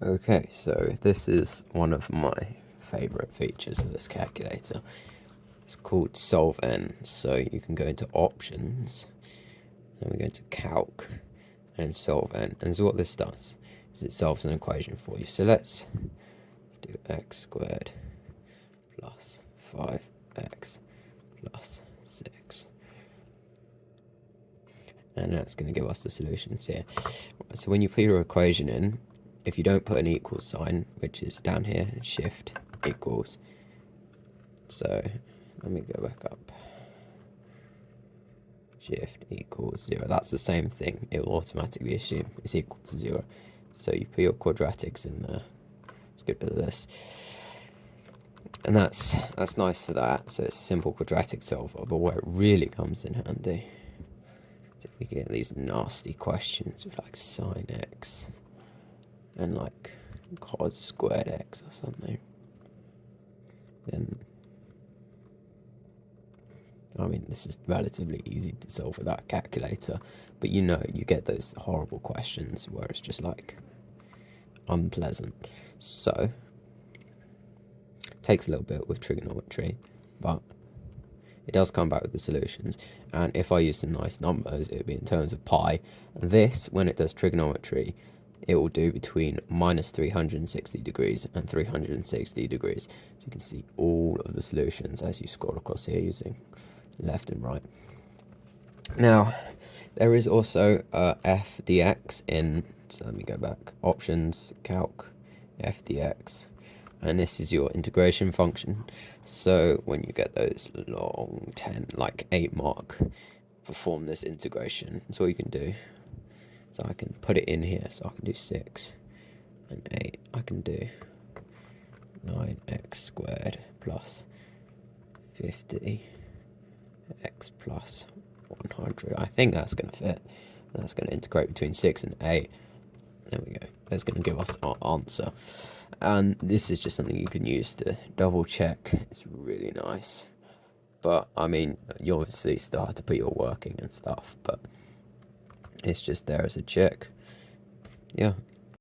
Okay, so this is one of my favorite features of this calculator. It's called solveN. So you can go into options, and we go into calc, and solveN. And so what this does is it solves an equation for you. So let's do x squared plus 5x plus 6. And that's going to give us the solutions here. So when you put your equation in, if you don't put an equal sign, which is down here, shift equals. So let me go back up. Shift equals 0. That's the same thing. It will automatically assume it's equal to 0. So you put your quadratics in there. Let's get rid of this. And that's nice for that. So it's a simple quadratic solver. But where it really comes in handy, if we get these nasty questions with like sine x and like cos squared x or something, then I mean, this is relatively easy to solve with that calculator, but you get those horrible questions where it's just like unpleasant. So it takes a little bit with trigonometry, but it does come back with the solutions. And if I use some nice numbers, it would be in terms of pi. And this, when it does trigonometry, it will do between minus 360 degrees and 360 degrees. So you can see all of the solutions as you scroll across here using left and right. Now, there is also f dx in, so let me go back, options, calc, f dx, and this is your integration function. So when you get those long 10, like 8 mark, perform this integration. That's all you can do. So I can put it in here, so I can do 6 and 8. I can do 9x squared plus 50x plus 100. I think that's going to fit. That's going to integrate between 6 and 8. There we go. That's going to give us our answer. And this is just something you can use to double check. It's really nice. But, I mean, you obviously still have to put your work in and stuff. But it's just there as a check. Yeah.